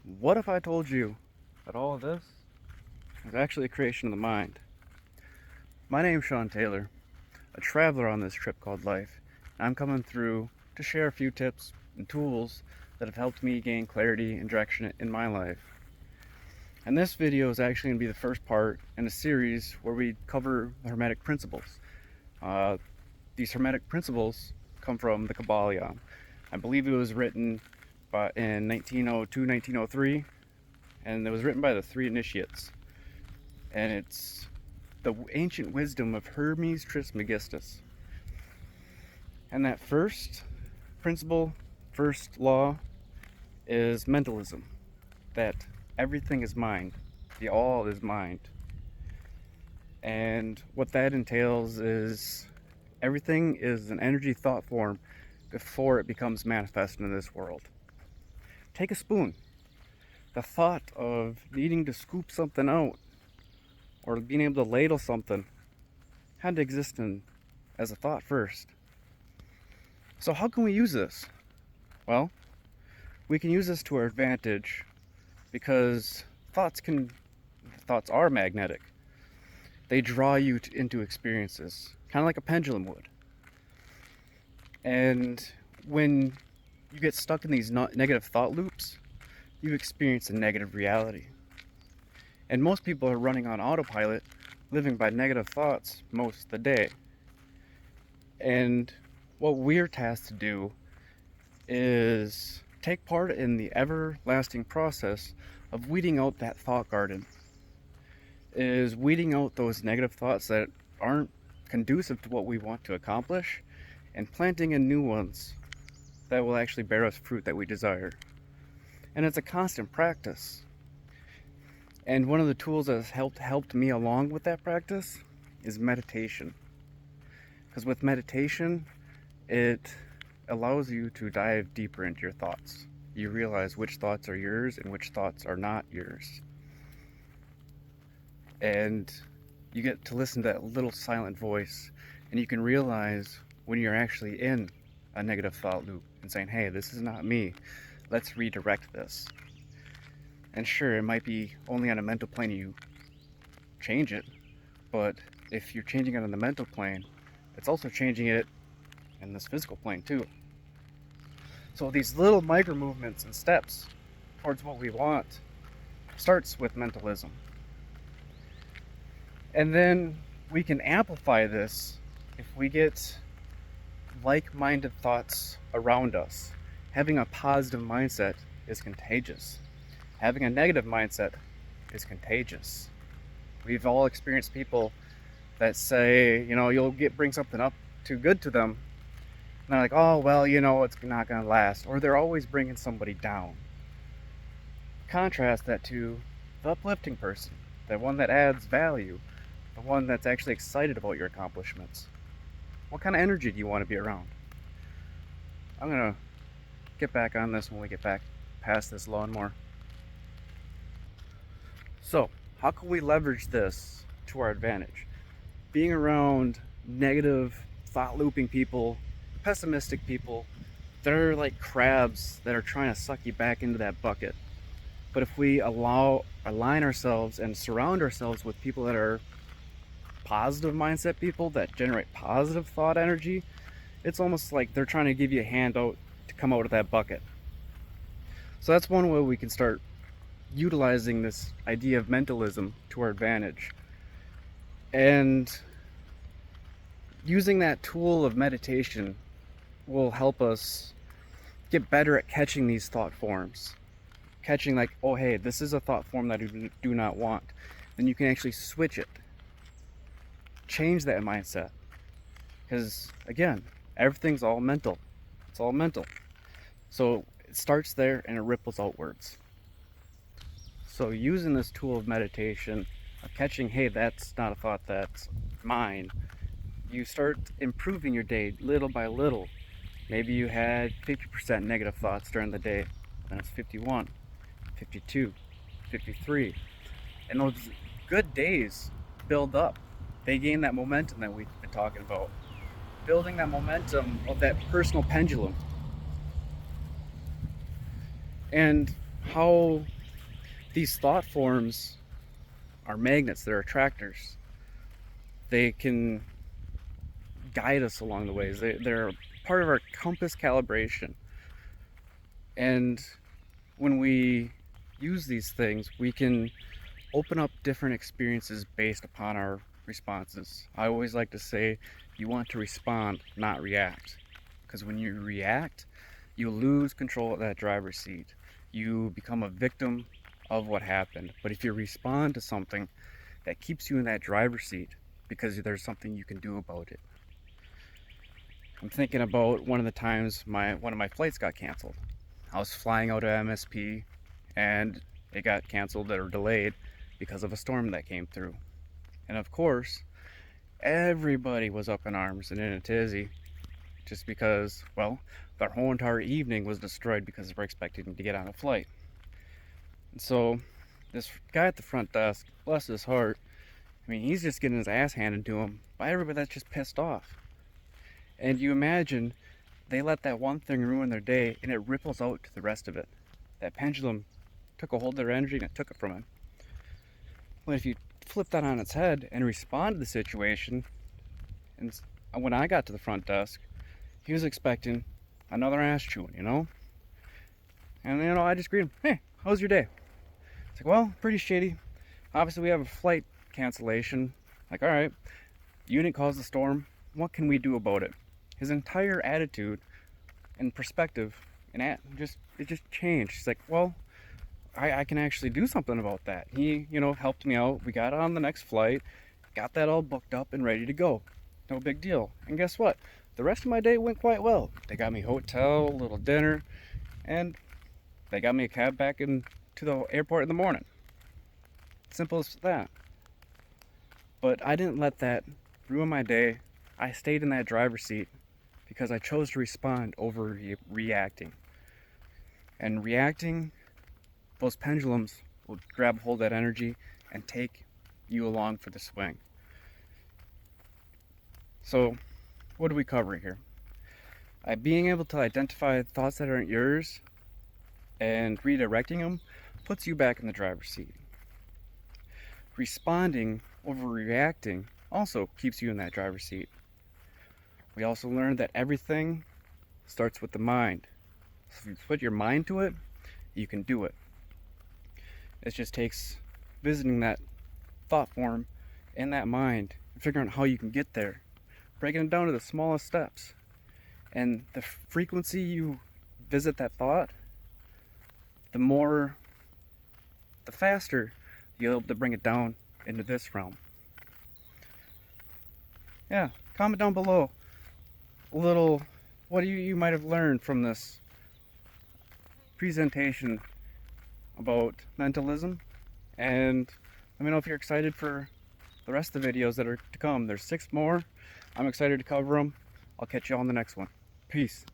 What if I told you that all of this is actually a creation of the mind? My name's Sean Taylor, a traveler on this trip called life, and I'm coming through to share a few tips and tools that have helped me gain clarity and direction in my life. And this video is actually going to be the first part in a series where we cover the Hermetic principles. These Hermetic principles come from the Kabbalah. I believe it was written in 1902, 1903, and it was written by the three initiates. And it's the ancient wisdom of Hermes Trismegistus. And that first principle, first law, is mentalism. That everything is mind. The all is mind. And what that entails is everything is an energy thought form before it becomes manifest in this world. Take a spoon. The thought of needing to scoop something out or being able to ladle something had to exist as a thought first. So how can we use this? Well, we can use this to our advantage because thoughts are magnetic. They draw you into experiences, kind of like a pendulum would. And when you get stuck in these negative thought loops, you experience a negative reality. And most people are running on autopilot, living by negative thoughts most of the day. And what we're tasked to do is take part in the everlasting process of weeding out that thought garden. Is weeding out those negative thoughts that aren't conducive to what we want to accomplish and planting in new ones that will actually bear us fruit that we desire. And it's a constant practice. And one of the tools that has helped me along with that practice is meditation. Because with meditation, it allows you to dive deeper into your thoughts. You realize which thoughts are yours and which thoughts are not yours. And you get to listen to that little silent voice, and you can realize when you're actually in a negative thought loop and saying, hey, this is not me. Let's redirect this. And sure, it might be only on a mental plane you change it, but if you're changing it on the mental plane, it's also changing it in this physical plane too. So these little micro movements and steps towards what we want starts with mentalism. And then we can amplify this if we get like-minded thoughts around us. Having a positive mindset is contagious. Having a negative mindset is contagious. We've all experienced people that say, you'll bring something up too good to them, and they're like, oh, well, it's not going to last. Or they're always bringing somebody down. Contrast that to the uplifting person, the one that adds value, the one that's actually excited about your accomplishments. What kind of energy do you want to be around? I'm going to get back on this when we get back past this lawnmower. So, how can we leverage this to our advantage? Being around negative, thought looping people, pessimistic people, they're like crabs that are trying to suck you back into that bucket. But if we align ourselves and surround ourselves with people that are positive mindset people that generate positive thought energy, it's almost like they're trying to give you a hand out to come out of that bucket. So that's one way we can start utilizing this idea of mentalism to our advantage. And using that tool of meditation will help us get better at catching these thought forms. Catching like, oh hey, this is a thought form that I do not want. Then you can actually switch it. Change that mindset. Because again, everything's all mental. It's all mental. So it starts there and it ripples outwards. So using this tool of meditation, of catching, hey, that's not a thought, that's mine, you start improving your day little by little. Maybe you had 50% negative thoughts during the day, then it's 51, 52, 53. And those good days build up. They gain that momentum that we've been talking about. Building that momentum of that personal pendulum. And how these thought forms are magnets, they're attractors. They can guide us along the ways. They're part of our compass calibration. And when we use these things, we can open up different experiences based upon our responses. I always like to say you want to respond, not react. Because when you react, you lose control of that driver's seat. You become a victim of what happened. But if you respond to something, that keeps you in that driver's seat because there's something you can do about it. I'm thinking about one of the times one of my flights got canceled. I was flying out of MSP and it got canceled or delayed because of a storm that came through. And of course, everybody was up in arms and in a tizzy just because, well, their whole entire evening was destroyed because we're expecting to get on a flight. And so this guy at the front desk, bless his heart, I mean, he's just getting his ass handed to him by everybody that's just pissed off. And you imagine they let that one thing ruin their day and it ripples out to the rest of it. That pendulum took a hold of their energy and it took it from him. But if you flip that on its head and respond to the situation, and when I got to the front desk, he was expecting another ass chewing, you know? And, you know, I just greeted him, hey, how's your day? It's like, well, pretty shitty. Obviously, we have a flight cancellation. Like, all right, you didn't cause the storm. What can we do about it? His entire attitude and perspective and it just changed. He's like, well, I can actually do something about that. He, you know, helped me out. We got on the next flight, got that all booked up and ready to go. No big deal. And guess what? The rest of my day went quite well. They got me hotel, a little dinner, and they got me a cab back to the airport in the morning. Simple as that. But I didn't let that ruin my day. I stayed in that driver's seat because I chose to respond over reacting. And reacting, those pendulums will grab hold of that energy and take you along for the swing. So, what do we cover here? Being able to identify thoughts that aren't yours and redirecting them puts you back in the driver's seat. Responding over reacting also keeps you in that driver's seat. We also learned that everything starts with the mind. So if you put your mind to it, you can do it. It just takes visiting that thought form in that mind and figuring out how you can get there, breaking it down to the smallest steps. And the frequency you visit that thought, the faster you'll be able to bring it down into this realm. Yeah, comment down below a little what you might have learned from this presentation about mentalism, and let me know if you're excited for the rest of the videos that are to come. There's 6 more. I'm excited to cover them. I'll catch you on the next one. Peace.